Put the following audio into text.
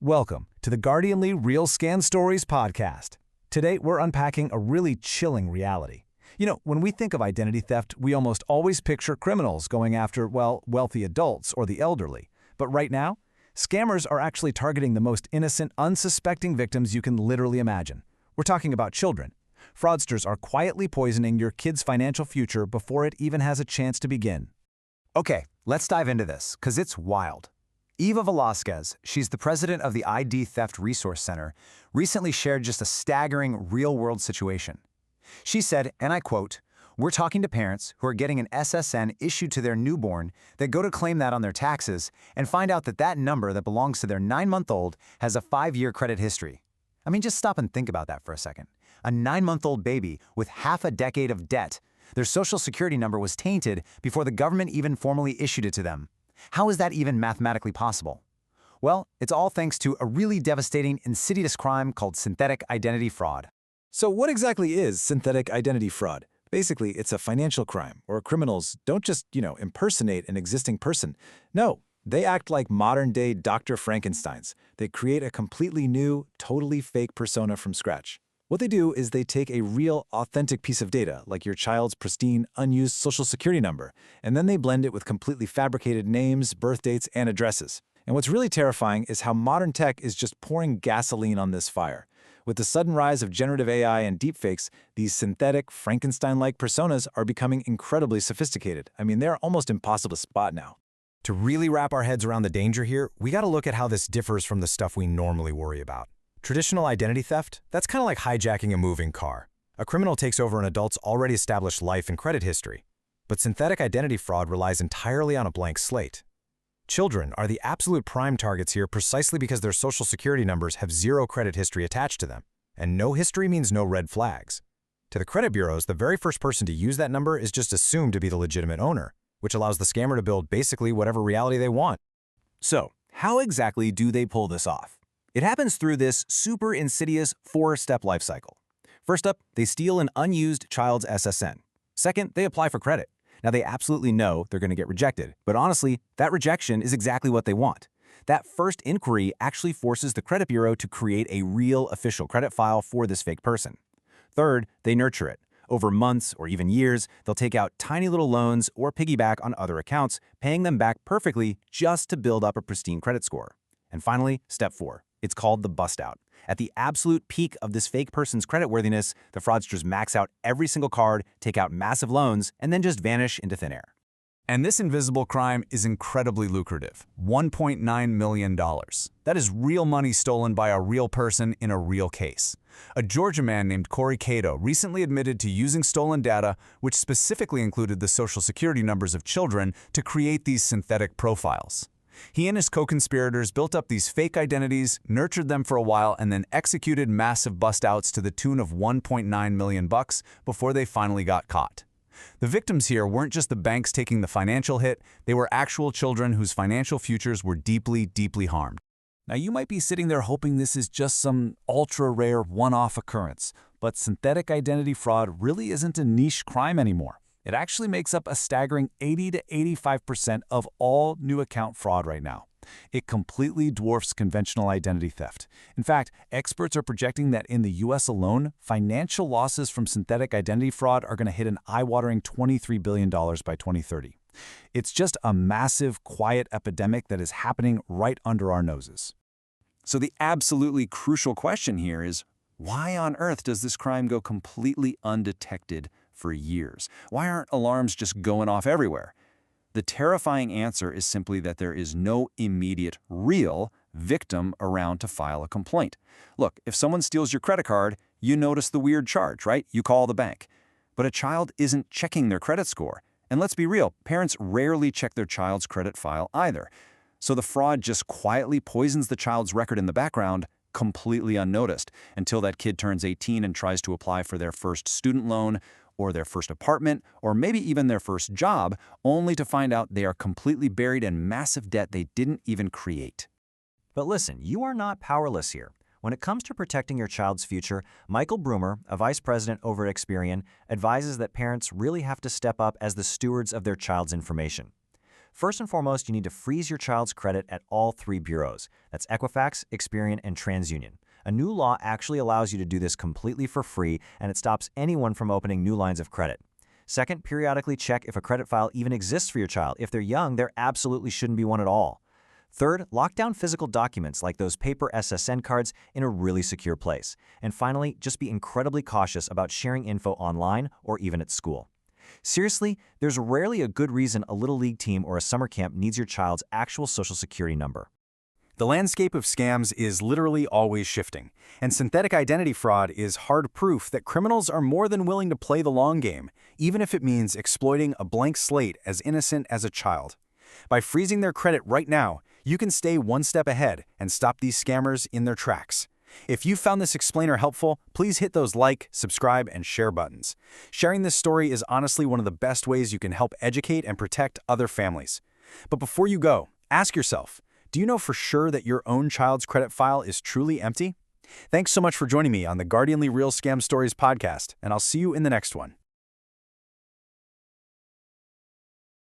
Welcome to the Guardianly Real Scan Stories podcast. Today, we're unpacking a really chilling reality. When we think of identity theft, we almost always picture criminals going after, wealthy adults or the elderly. But right now, scammers are actually targeting the most innocent, unsuspecting victims you can literally imagine. We're talking about children. Fraudsters are quietly poisoning your kid's financial future before it even has a chance to begin. Okay, let's dive into this, because it's wild. Eva Velasquez, she's the president of the ID Theft Resource Center, recently shared just a staggering real-world situation. She said, and I quote, "We're talking to parents who are getting an SSN issued to their newborn that go to claim that on their taxes and find out that that number that belongs to their 9-month-old has a 5-year credit history." I mean, just stop and think about that for a second. A 9-month-old baby with half a decade of debt. Their social security number was tainted before the government even formally issued it to them. How is that even mathematically possible? Well, it's all thanks to a really devastating, insidious crime called synthetic identity fraud. So what exactly is synthetic identity fraud? Basically, it's a financial crime, where criminals don't just, impersonate an existing person. No, they act like modern-day Dr. Frankensteins. They create a completely new, totally fake persona from scratch. What they do is they take a real, authentic piece of data, like your child's pristine, unused social security number, and then they blend it with completely fabricated names, birth dates, and addresses. And what's really terrifying is how modern tech is just pouring gasoline on this fire. With the sudden rise of generative AI and deepfakes, these synthetic, Frankenstein-like personas are becoming incredibly sophisticated. I mean, they're almost impossible to spot now. To really wrap our heads around the danger here, we gotta look at how this differs from the stuff we normally worry about. Traditional identity theft, that's kind of like hijacking a moving car. A criminal takes over an adult's already established life and credit history. But synthetic identity fraud relies entirely on a blank slate. Children are the absolute prime targets here precisely because their social security numbers have zero credit history attached to them. And no history means no red flags. To the credit bureaus, the very first person to use that number is just assumed to be the legitimate owner, which allows the scammer to build basically whatever reality they want. So, how exactly do they pull this off? It happens through this super insidious 4-step life cycle. First up, they steal an unused child's SSN. Second, they apply for credit. Now, they absolutely know they're going to get rejected, but honestly, that rejection is exactly what they want. That first inquiry actually forces the credit bureau to create a real official credit file for this fake person. Third, they nurture it. Over months or even years, they'll take out tiny little loans or piggyback on other accounts, paying them back perfectly just to build up a pristine credit score. And finally, step 4. It's called the bust out. At the absolute peak of this fake person's creditworthiness, the fraudsters max out every single card, take out massive loans, and then just vanish into thin air. And this invisible crime is incredibly lucrative. $1.9 million. That is real money stolen by a real person in a real case. A Georgia man named Corey Cato recently admitted to using stolen data, which specifically included the social security numbers of children, to create these synthetic profiles. He and his co-conspirators built up these fake identities, nurtured them for a while, and then executed massive bust-outs to the tune of $1.9 million before they finally got caught. The victims here weren't just the banks taking the financial hit, they were actual children whose financial futures were deeply, deeply harmed. Now, you might be sitting there hoping this is just some ultra-rare one-off occurrence, but synthetic identity fraud really isn't a niche crime anymore. It actually makes up a staggering 80 to 85% of all new account fraud right now. It completely dwarfs conventional identity theft. In fact, experts are projecting that in the US alone, financial losses from synthetic identity fraud are going to hit an eye-watering $23 billion by 2030. It's just a massive, quiet epidemic that is happening right under our noses. So the absolutely crucial question here is, why on earth does this crime go completely undetected for years? Why aren't alarms just going off everywhere? The terrifying answer is simply that there is no immediate, real victim around to file a complaint. Look, if someone steals your credit card, you notice the weird charge, right? You call the bank. But a child isn't checking their credit score. And let's be real, parents rarely check their child's credit file either. So the fraud just quietly poisons the child's record in the background, completely unnoticed, until that kid turns 18 and tries to apply for their first student loan, or their first apartment, or maybe even their first job, only to find out they are completely buried in massive debt they didn't even create. But listen, you are not powerless here. When it comes to protecting your child's future, Michael Broomer, a vice president over at Experian, advises that parents really have to step up as the stewards of their child's information. First and foremost, you need to freeze your child's credit at all 3 bureaus. That's Equifax, Experian, and TransUnion. A new law actually allows you to do this completely for free, and it stops anyone from opening new lines of credit. Second, periodically check if a credit file even exists for your child. If they're young, there absolutely shouldn't be one at all. Third, lock down physical documents like those paper SSN cards in a really secure place. And finally, just be incredibly cautious about sharing info online or even at school. Seriously, there's rarely a good reason a Little League team or a summer camp needs your child's actual social security number. The landscape of scams is literally always shifting, and synthetic identity fraud is hard proof that criminals are more than willing to play the long game, even if it means exploiting a blank slate as innocent as a child. By freezing their credit right now, you can stay one step ahead and stop these scammers in their tracks. If you found this explainer helpful, please hit those like, subscribe, and share buttons. Sharing this story is honestly one of the best ways you can help educate and protect other families. But before you go, ask yourself, do you know for sure that your own child's credit file is truly empty? Thanks so much for joining me on the Guardianly Real Scam Stories podcast, and I'll see you in the next one.